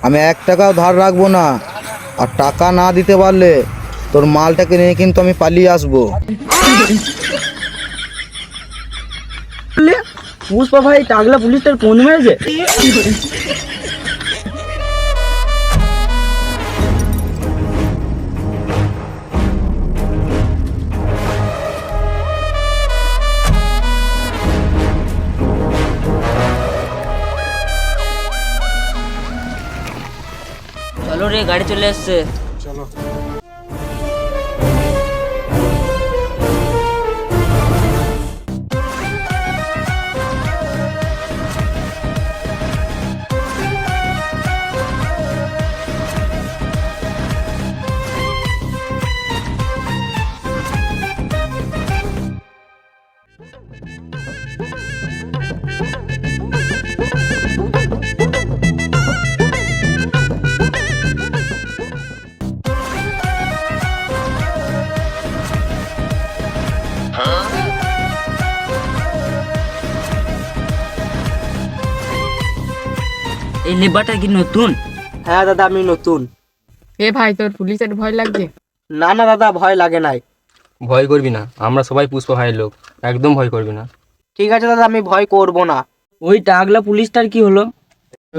আমি 1 টাকাও ধার রাখবো না, আর টাকা না দিতে পারলে তোর মালটাকে নিয়ে কিন্তু আমি পালিয়ে আসবো। পুষ্পা ভাই টাকলা পুলিশটার কোন মেরেছে? চলো রে, গাড়ি চলে এসছে। এই লেবারটা কি নতুন? হ্যাঁ দাদা, আমি নতুন। এ ভাই, তোর পুলিশের ভয় লাগছে? না না দাদা, ভয় লাগে নাই। ভয় করবি না, আমরা সবাই পুষ্পা ভাইয়ের লোক, একদম ভয় করবি না। ঠিক আছে দাদা, আমি ভয় করব না। ওই টাকলা পুলিশটার কি হলো?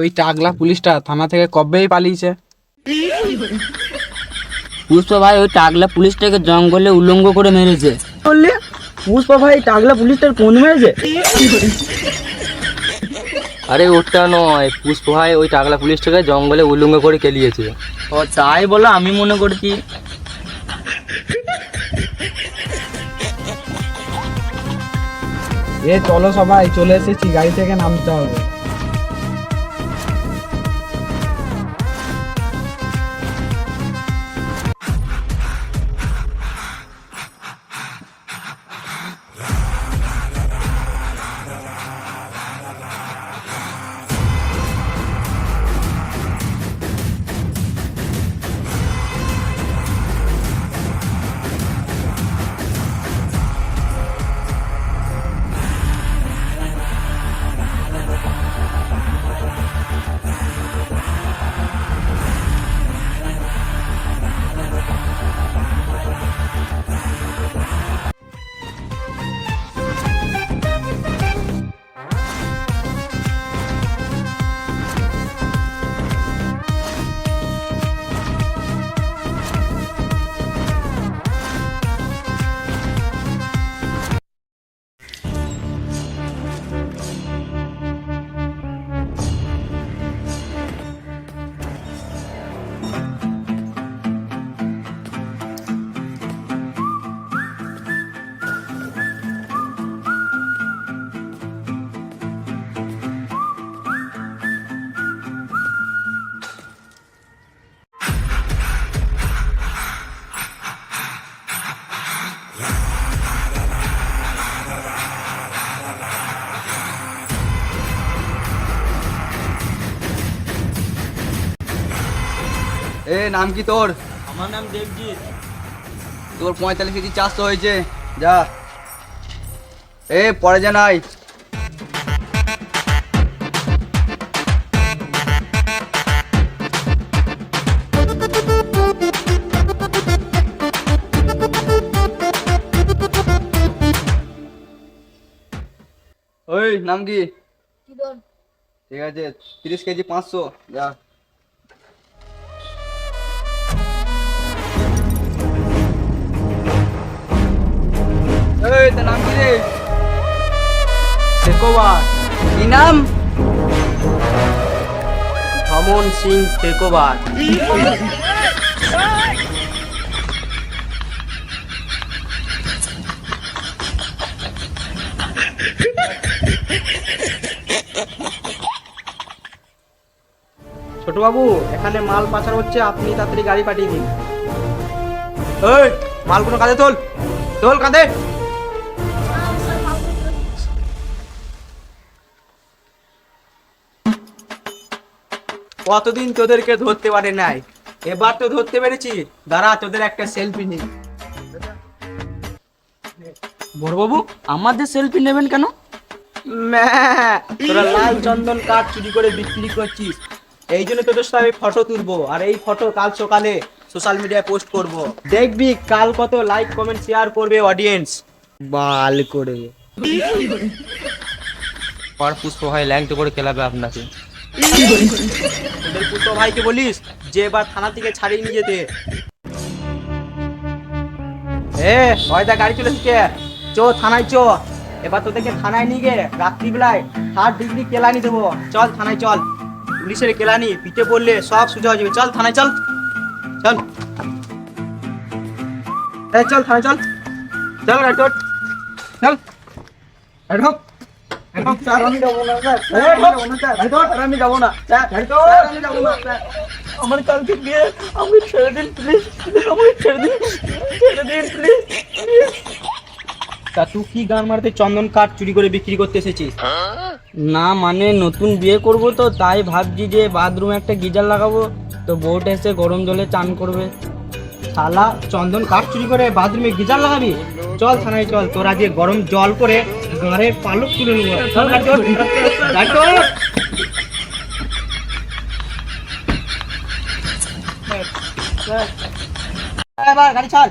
ওই টাকলা পুলিশটা থানা থেকে কবেই পালিয়েছে। পুষ্পা ভাই ওই টাকলা পুলিশটাকে জঙ্গলে উলঙ্গ করে মেরেছে। বললে পুষ্পা ভাই টাকলা পুলিশটার কোন মেরেছে? আরে ওটা নয়, পুষ্পা ভাই ওই টাকলা পুলিশটাকে জঙ্গলে উলঙ্গ করে কেলিয়েছে। ও তাই বলো, আমি মনে করছি। চলো সবাই, চলে এসেছি, গাড়ি থেকে নামতে হবে। নাম কি তোর? আমার নাম দেবজিৎ। তোর 45 কেজি চাষ তো হয়েছে, যা। পরে যা নাই। ওই নাম কি? ঠিক আছে, 30 কেজি 500, যা। তোর নাম কি রে? শেকোবার। কি নাম? ভমন সিং শেকোবার। ছোটবাবু, এখানে মাল পাচার হচ্ছে, আপনি তাড়াতাড়ি গাড়ি পাঠিয়ে দিন। এই মালগুলো কাঁধে তোল, তোল কাঁধে। কতদিন তোদেরকে ধরতে পারে নাই, এবার তো ধরতে পেরেছি। দাঁড়া, তোদের একটা সেলফি নিই। বড়বাবু, আমাদের সেলফি নেবেন কেন? তোরা লাল চন্দন কাঠ চুরি করে বিক্রি করছিস, এই জন্য তোদের সাথে আমি ফটো তুলবো, আর এই ফটো কাল সকালে সোশ্যাল মিডিয়ায় পোস্ট করব। দেখবি কাল কত লাইক কমেন্ট শেয়ার করবে অডিয়েন্স, বাল করে। আর পুষ্প ভাই ল্যাংটো করে খেলাবে আপনাকে। তোদের পুত্র ভাইকে বলিস যে এবার থানা থেকে ছাড়িয়ে নিয়ে যেতে। হয়তো গাড়ি চলে এসেছে, চো থানায় চো। এবার তোদেরকে থানায় নিয়ে গিয়ে রাত্রিবেলায় 3 ডিগ্রি কেলানি দেবো। চল থানায় চল, পুলিশের কেলানি পিঠে পড়লে সব সোজা হয়ে যাবে। চল থানায় চল, চল চল থানায় চল, চল গাড়ি চল, চল গাড়ি ঢোক। আমি যাবো না স্যার, আমি যাবো না স্যার, আমি যাবো না স্যার। আমার কালকে বিয়ে, আমি ছেড়ে দিন প্লিজ, আমাকে ছেড়ে দিন, ছেড়ে দিন প্লিজ। তা তুই কি গান মারতে চন্দন কাঠ চুরি করে বিক্রি করতে এসেছিস? না মানে নতুন বিয়ে করব তো তাই ভাবছি যে বাথরুমে একটা গিজার লাগাবো, তো বউটা এসে গরম জলে চান করবে। শালা চন্দন কাঠ চুরি করে বাথরুমে গিজার লাগাবি? চল থানায় চল, তোরা যে গরম জল করে গাঁড়ের পালক তুলে নেবো। চল গাড়ি চল, গাড়ি চল। এবার গাড়ি ছাড়।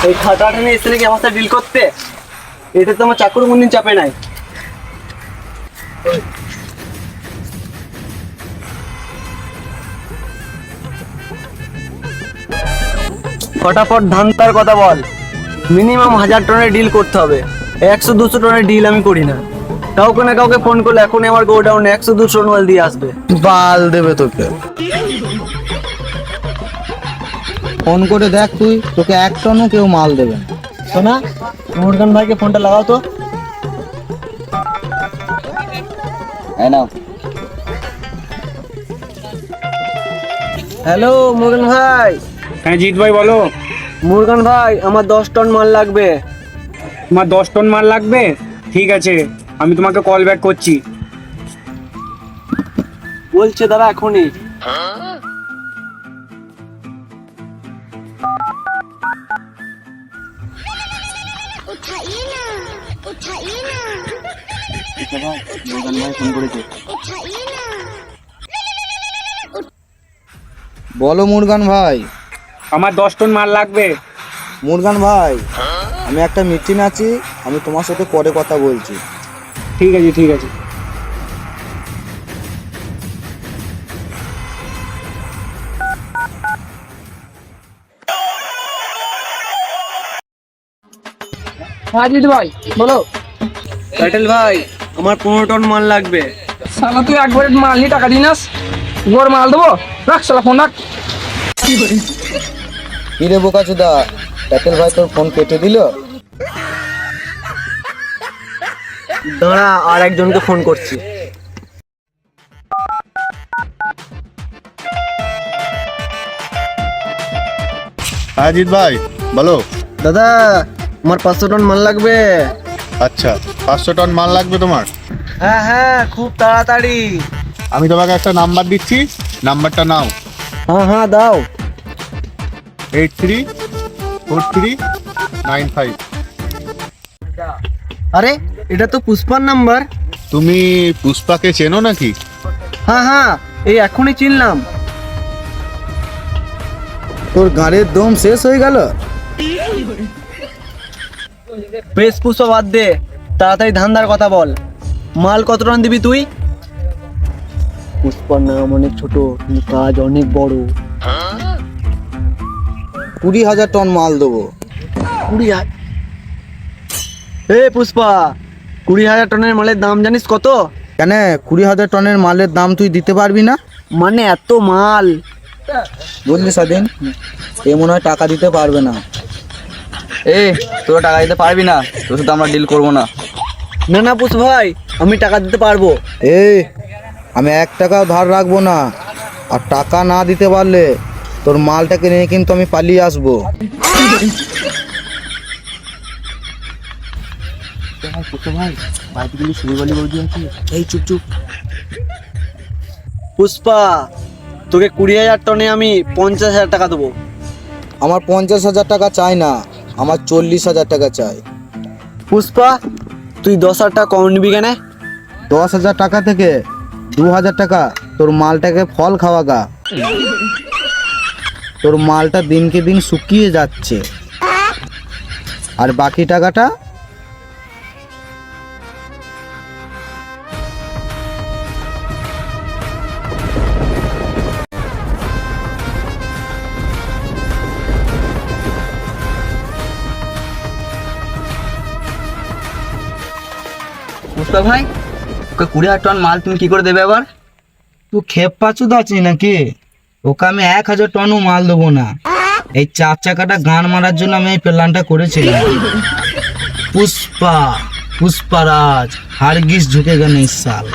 এই খাটাটা নিয়ে এসে নাকি আমার সাথে ডিল করতে, এটা তো আমার চাকর কোনদিন চাপে নাই। ফটাফট ধান তার কথা বল। মিনিমাম 1000 টনের ডিল করতে হবে, 100-200 টনের ডিল আমি করি না। কাউকে না কাউকে ফোন করলে এখনই আমার গোডাউনে 100-200 টন মাল দিয়ে আসবে। বাল দেবে তোকে। ফোন করে দেখ তুই, তোকে 1 টনও কেউ মাল দেবে না। শোনা, মুরগান ভাইকে ফোনটা লাগাও তো। হ্যালো মুরগান ভাই। হ্যাঁ জিৎ ভাই বলো। মুরগান ভাই, আমার 10 টন মাল লাগবে। তোমার 10 টন মাল লাগবে? ঠিক আছে, আমি তোমাকে কল ব্যাক করছি। বলছে দাদা এখনই। বলো মুরগান ভাই। আমার 10 টন মাল লাগবে। মুরগান ভাই, আমি একটা মিটিং আছি, আমি তোমার সাথে পরে কথা বলছি। ঠিক আছে ঠিক আছে। হ্যাঁ জিৎ ভাই বলো। প্যাটেল ভাই, আমার 15 টন মাল লাগবে। শালা তুই একবারে মাল নিয়ে টাকা দিনাস, গোর মাল দেবো। রাখ শালা ফোন রাখ। কি রে বোকাচোদা, প্যাটেল ভাই তোর ফোন কেটে দিল? দাঁড়া, আর একজনকে ফোন করছি। হ্যাঁ জিৎ ভাই বলো। দাদা, আমার 500 টন মাল লাগবে। আচ্ছা, 500 টন মাল লাগবে তোমার? হ্যাঁ হ্যাঁ, খুব তাড়াতাড়ি। আমি তোমাকে একটা নাম্বার দিচ্ছি, নাম্বারটা নাও। হ্যাঁ হ্যাঁ দাও। 834395। আরে, এটা তো পুষ্পার নাম্বার। তুমি পুষ্পাকে চেনো নাকি? হ্যাঁ হ্যাঁ, এই এখনই চিনলাম। তোর গাড়ির দম শেষ হয়ে গেল? বেশ পুষ্পা বাদ দে, তাড়াতাড়ি ধান্দার কথা বল। মাল কত টন দিবি তুই? পুষ্পার নাম অনেক ছোট, কিন্তু কাজ অনেক বড়। 20,000 টন মাল দেবো। 20,000? এ পুষ্পা, 20,000 টনের মালের দাম জানিস কত? কেন 20,000 টনের মালের দাম তুই দিতে পারবি না? মানে এত মাল। বুঝলি স্বাধীন, এ মনে হয় টাকা দিতে পারবে না। এ তোরা টাকা দিতে পারবি না, তোর সাথে আমরা ডিল করবো না। না না পুষ্পা ভাই, আমি টাকা দিতে পারবো। এই আমি 1 টাকাও ধার রাখবো না, আর টাকা না দিতে পারলে তোর মালটাকে নিয়ে কিন্তু আমি পালিয়ে আসবো। পুষ্পা, তোকে 20,000 টনে আমি 50,000 টাকা দেবো। আমার 50,000 টাকা চাই না, আমার 40,000 টাকা চাই। পুষ্পা, তুই 10,000 টাকা কম নিবি কেন? 10,000 টাকা থেকে 2,000 টাকা তোর মালটাকে ফল খাওয়াগা। তোর মালটা দিনকে দিন শুকিয়ে যাচ্ছে, আর বাকি টাকাটা মুস্তাফা ভাই, ওকে 20,000 টন মাল তুমি কি করে দেবে আবার? তুই খেপ পাচু আছিস নাকি? ওকে আমি 1,000 টনও মাল দেবো না। এই 4 চাকাটা গান মারার জন্য আমি এই প্ল্যানটা করেছিলাম। পুষ্পা, পুষ্পারাজ, হারগিস ঝুঁকেগা নেই সাল।